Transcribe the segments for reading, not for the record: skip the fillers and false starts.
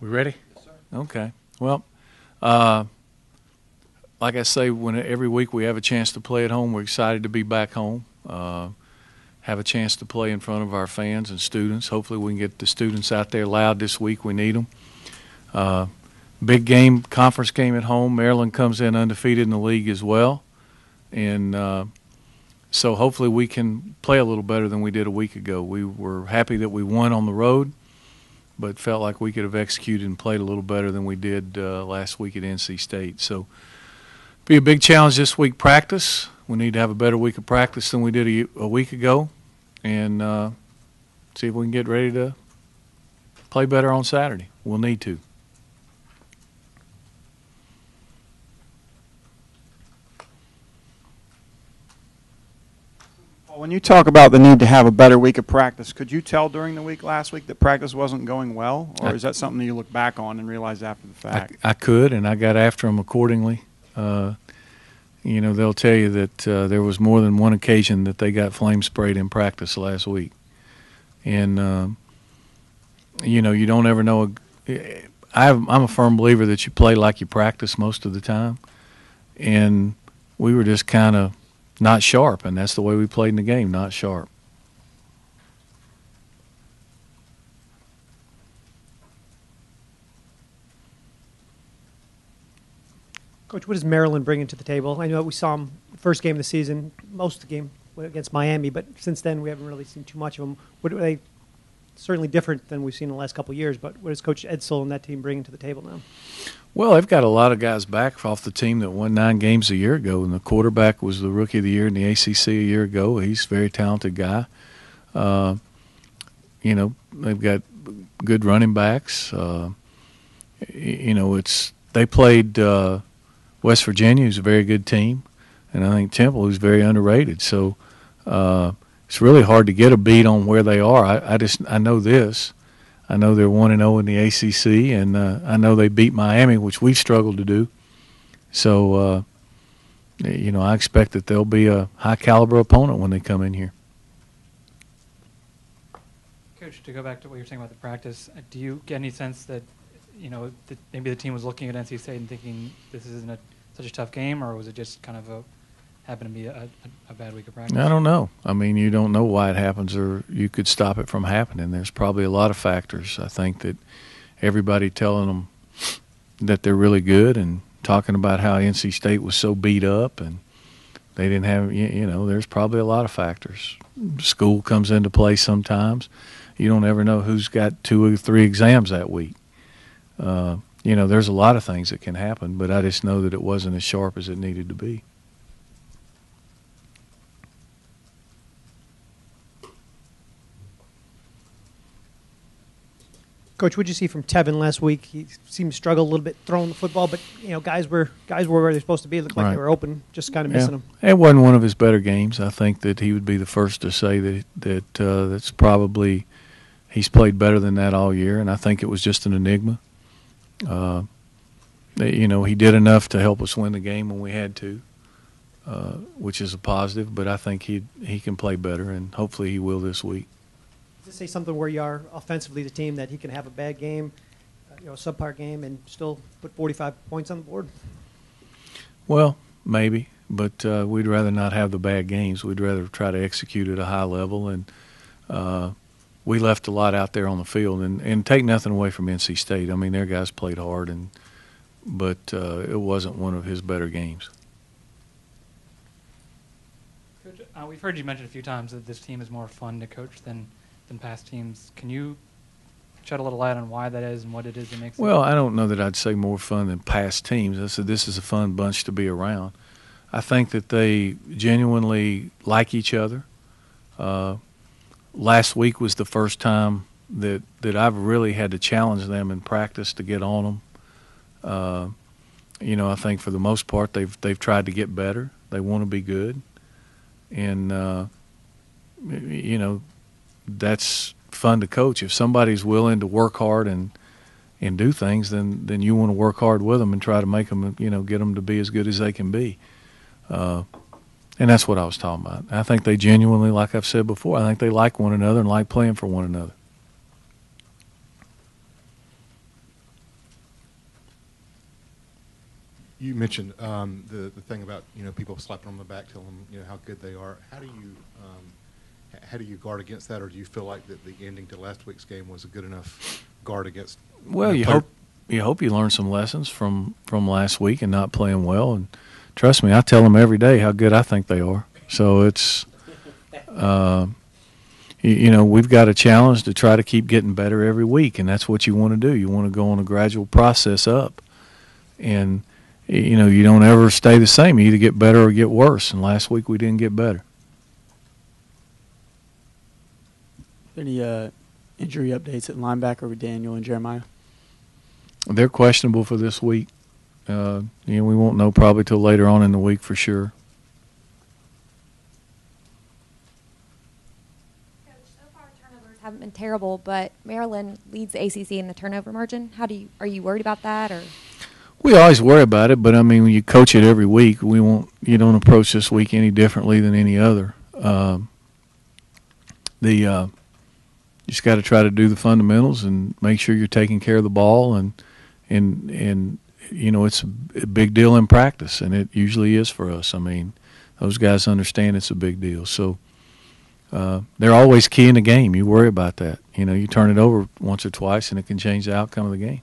We ready? Yes, sir. Okay. Well, like I say, when every week we have a chance to play at home, we're excited to be back home. Have a chance to play in front of our fans and students. Hopefully we can get the students out there loud this week. We need them. Big game, conference game at home. Maryland comes in undefeated in the league as well. And so hopefully we can play a little better than we did a week ago. We were happy that we won on the road, but felt like we could have executed and played a little better than we did last week at NC State. So be a big challenge this week, practice. We need to have a better week of practice than we did a week ago, and see if we can get ready to play better on Saturday. We'll need to. When you talk about the need to have a better week of practice, could you tell during the week last week that practice wasn't going well, or is that something that you look back on and realize after the fact? I could, and I got after them accordingly. They'll tell you that there was more than one occasion that they got flame sprayed in practice last week. And, you don't ever know. I'm a firm believer that you play like you practice most of the time. And we were just kind of not sharp, and that's the way we played in the game, not sharp. Coach, what does Maryland bring into the table? I know we saw them first game of the season, most of the game against Miami, but since then we haven't really seen too much of them. What are they? Certainly different than we've seen in the last couple of years, but what does Coach Edsall and that team bring to the table now? Well, they've got a lot of guys back off the team that won 9 games a year ago, and the quarterback was the Rookie of the Year in the ACC a year ago. He's a very talented guy. They've got good running backs. They played West Virginia, who's a very good team, and I think Temple, who's very underrated. So it's really hard to get a beat on where they are. I know this. I know they're 1-0 in the ACC, and I know they beat Miami, which we've struggled to do. So, I expect that they'll be a high-caliber opponent when they come in here. Coach, to go back to what you were saying about the practice, do you get any sense that, that maybe the team was looking at NC State and thinking this isn't such a tough game, or was it just kind of happened to be a bad week of practice? I don't know. I mean, you don't know why it happens, or you could stop it from happening. There's probably a lot of factors. I think that everybody telling them that they're really good and talking about how NC State was so beat up and they didn't have, there's probably a lot of factors. School comes into play sometimes. You don't ever know who's got 2 or 3 exams that week. There's a lot of things that can happen, but I just know that it wasn't as sharp as it needed to be. Coach, what did you see from Tevin last week? He seemed to struggle a little bit throwing the football, but guys were where they're supposed to be. It looked like they were open, just kind of missing them. It wasn't one of his better games. I think that he would be the first to say that that's probably he's played better than that all year, and I think it was just an enigma. He did enough to help us win the game when we had to, which is a positive. But I think he can play better, and hopefully he will this week. Does this say something where you are offensively the team that he can have a bad game, a subpar game, and still put 45 points on the board? Well, maybe, but we'd rather not have the bad games. We'd rather try to execute at a high level, and we left a lot out there on the field. And take nothing away from NC State. I mean, their guys played hard, but it wasn't one of his better games. Coach, we've heard you mention a few times that this team is more fun to coach than past teams. Can you shed a little light on why that is and what it is that makes it? Well, I don't know that I'd say more fun than past teams. I said this is a fun bunch to be around. I think that they genuinely like each other. Last week was the first time that I've really had to challenge them in practice to get on them. I think for the most part they've tried to get better. They want to be good, and that's fun to coach. If somebody's willing to work hard and do things, then you want to work hard with them and try to make them, get them to be as good as they can be. And that's what I was talking about. I think they genuinely, like I've said before, I think they like one another and like playing for one another. You mentioned the thing about people slapping them on the back, telling them how good they are. How do you guard against that, or do you feel like that the ending to last week's game was a good enough guard against? Well, you hope you learn some lessons from last week and not playing well. And trust me, I tell them every day how good I think they are. So it's we've got a challenge to try to keep getting better every week, and that's what you want to do. You want to go on a gradual process up, and you don't ever stay the same. You either get better or get worse. And last week we didn't get better. Any injury updates at linebacker with Daniel and Jeremiah? They're questionable for this week. We won't know probably till later on in the week for sure. Coach, so far turnovers haven't been terrible, but Maryland leads the ACC in the turnover margin. Are you worried about that, or? We always worry about it, but I mean, when you coach it every week, you don't approach this week any differently than any other. You just got to try to do the fundamentals and make sure you're taking care of the ball, and it's a big deal in practice, and it usually is for us. I mean, those guys understand it's a big deal, so they're always key in the game. You worry about that. You turn it over once or twice, and it can change the outcome of the game.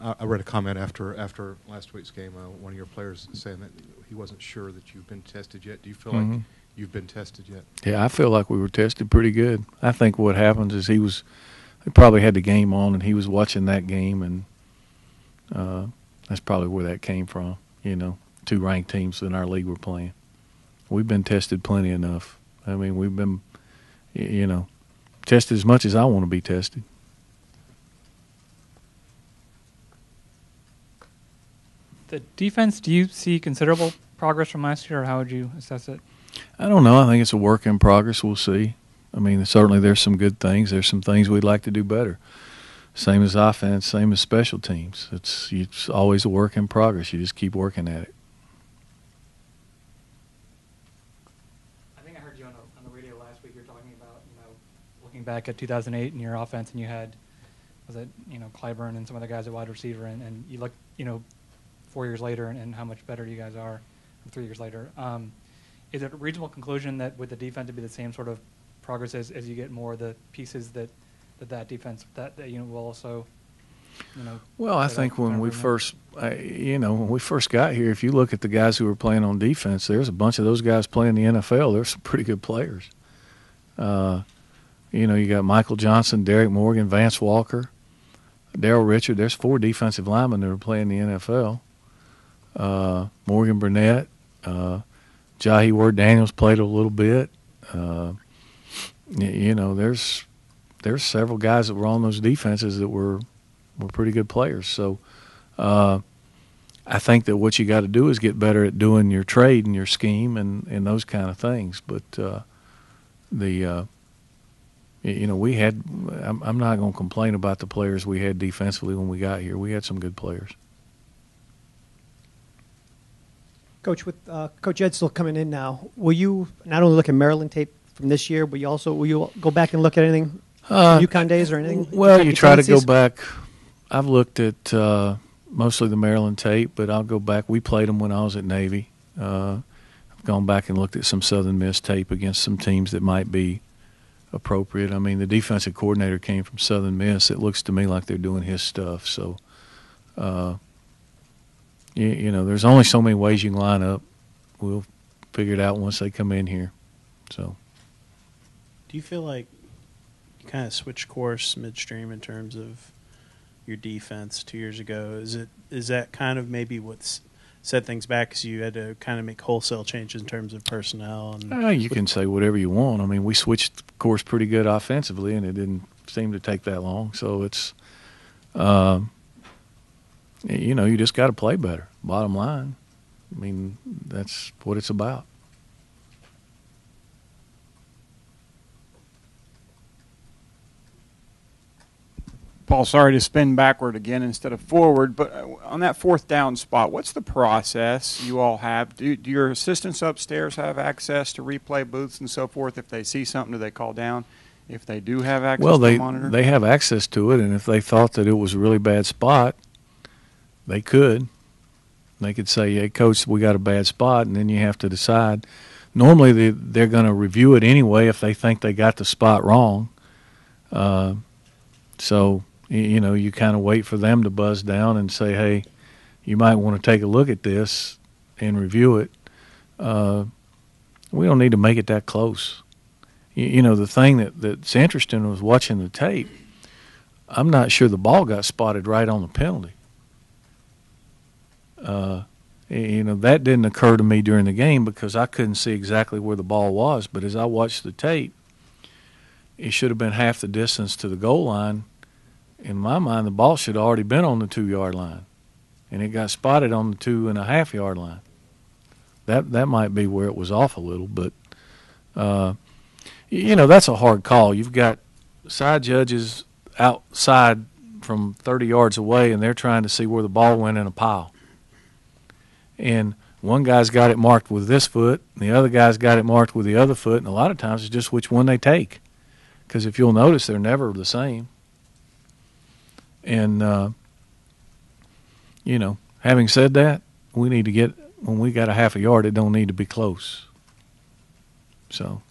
I read a comment after last week's game. One of your players saying that he wasn't sure that you've been tested yet. Do you feel like you've been tested yet? Yeah, I feel like we were tested pretty good. I think what happens is he probably had the game on, and he was watching that game, and that's probably where that came from. 2 ranked teams in our league were playing. We've been tested plenty enough. I mean, we've been, tested as much as I want to be tested. The defense, do you see considerable progress from last year, or how would you assess it? I don't know. I think it's a work in progress. We'll see. I mean, certainly there's some good things. There's some things we'd like to do better. Same as offense, same as special teams. It's always a work in progress. You just keep working at it. I think I heard you on the radio last week. You were talking about, looking back at 2008 and your offense, and you had, Clyburn and some other guys at wide receiver, and you look, 4 years later and how much better you guys are 3 years later. Is it a reasonable conclusion that with the defense to be the same sort of progress as you get more of the pieces that defense that will also, Well, I think when we first got here, if you look at the guys who were playing on defense, there's a bunch of those guys playing in the NFL. There's some pretty good players. You got Michael Johnson, Derek Morgan, Vance Walker, Darryl Richard. There's 4 defensive linemen that are playing in the NFL. Morgan Burnett, Jahi Ward-Daniels played a little bit. There's several guys that were on those defenses that were pretty good players. So I think that what you got to do is get better at doing your trade and your scheme and those kind of things. But we had. I'm not going to complain about the players we had defensively when we got here. We had some good players. Coach, with Coach Edsall coming in now, will you not only look at Maryland tape from this year, but will you go back and look at anything, UConn days or anything? Well, you try to go back. I've looked at mostly the Maryland tape, but I'll go back. We played them when I was at Navy. I've gone back and looked at some Southern Miss tape against some teams that might be appropriate. I mean, the defensive coordinator came from Southern Miss. It looks to me like they're doing his stuff. So, there's only so many ways you can line up. We'll figure it out once they come in here. So, do you feel like you kind of switched course midstream in terms of your defense 2 years ago? Is that kind of maybe what's set things back because you had to kind of make wholesale changes in terms of personnel? And you can say whatever you want. I mean, we switched course pretty good offensively, and it didn't seem to take that long. So it's, you just got to play better, bottom line. I mean, that's what it's about. Paul, sorry to spin backward again instead of forward, but on that 4th down spot, what's the process you all have? Do your assistants upstairs have access to replay booths and so forth? If they see something, do they call down? If they do have access Well, to the monitor? they have access to it, and if they thought that it was a really bad spot, they could. They could say, "Hey, coach, we got a bad spot," and then you have to decide. Normally, they're going to review it anyway if they think they got the spot wrong. So you kind of wait for them to buzz down and say, "Hey, you might want to take a look at this and review it." We don't need to make it that close. The thing that's interesting was watching the tape. I'm not sure the ball got spotted right on the penalty. That didn't occur to me during the game because I couldn't see exactly where the ball was. But as I watched the tape, it should have been half the distance to the goal line. In my mind, the ball should have already been on the 2-yard line, and it got spotted on the 2.5-yard line. That might be where it was off a little, but that's a hard call. You've got side judges outside from 30 yards away, and they're trying to see where the ball went in a pile. And one guy's got it marked with this foot, and the other guy's got it marked with the other foot, and a lot of times it's just which one they take. Because if you'll notice, they're never the same. And, having said that, we need to get, when we got a half a yard, it don't need to be close. So.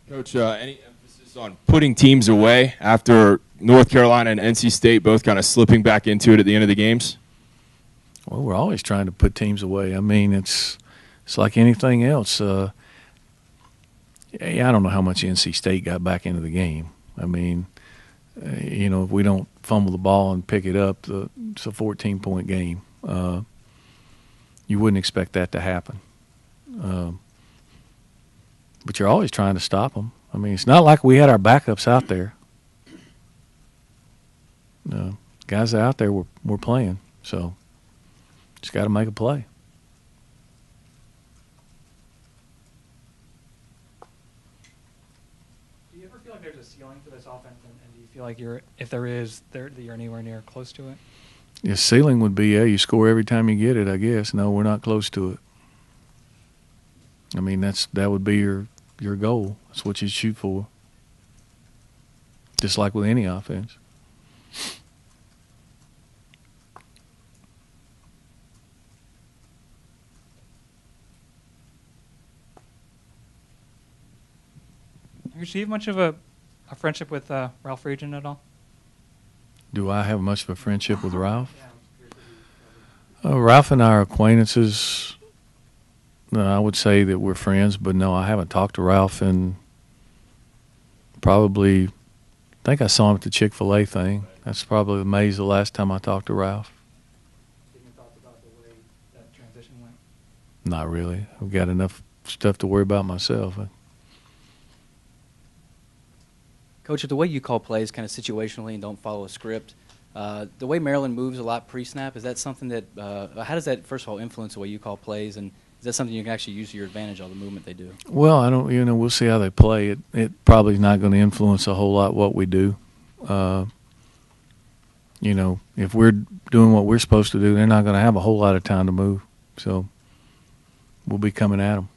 Coach, any emphasis on putting teams away after North Carolina and NC State both kind of slipping back into it at the end of the games? Well, we're always trying to put teams away. I mean, it's like anything else. I don't know how much NC State got back into the game. I mean, if we don't fumble the ball and pick it up, it's a 14-point game. You wouldn't expect that to happen. But you're always trying to stop them. I mean, it's not like we had our backups out there. Guys out there were playing, so just got to make a play. Do you ever feel like there's a ceiling for this offense, and do you feel like if there is, that you're anywhere near close to it? The ceiling would be, you score every time you get it, I guess. No, we're not close to it. I mean, that would be your goal. That's what you shoot for. Just like with any offense. Do you have much of a friendship with Ralph Regent at all? Do I have much of a friendship with Ralph? Ralph and I are acquaintances. No, I would say that we're friends, but no, I haven't talked to Ralph in probably, I think I saw him at the Chick-fil-A thing. That's probably the last time I talked to Ralph. Any thoughts about the way that transition went? Not really. I've got enough stuff to worry about myself. Coach, the way you call plays kind of situationally and don't follow a script, the way Maryland moves a lot pre-snap, is that something that how does that, first of all, influence the way you call plays, and is that something you can actually use to your advantage, all the movement they do? Well, I don't, we'll see how they play. It probably is not going to influence a whole lot what we do. If we're doing what we're supposed to do, they're not going to have a whole lot of time to move. So we'll be coming at them.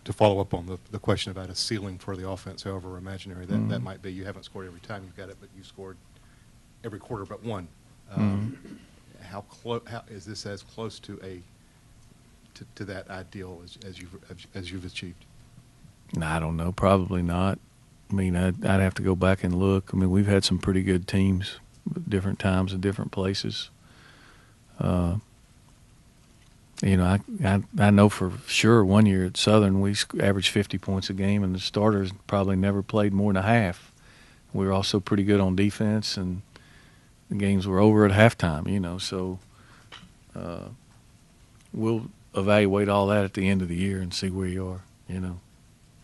To follow up on the question about a ceiling for the offense, however imaginary that might be, you haven't scored every time you've got it, but you scored every quarter but one. How is this as close to to that ideal as you've achieved? I don't know. Probably not. I mean, I'd have to go back and look. I mean, we've had some pretty good teams at different times in different places. I know for sure 1 year at Southern we averaged 50 points a game, and the starters probably never played more than a half. We were also pretty good on defense, and the games were over at halftime, so we'll evaluate all that at the end of the year and see where you are,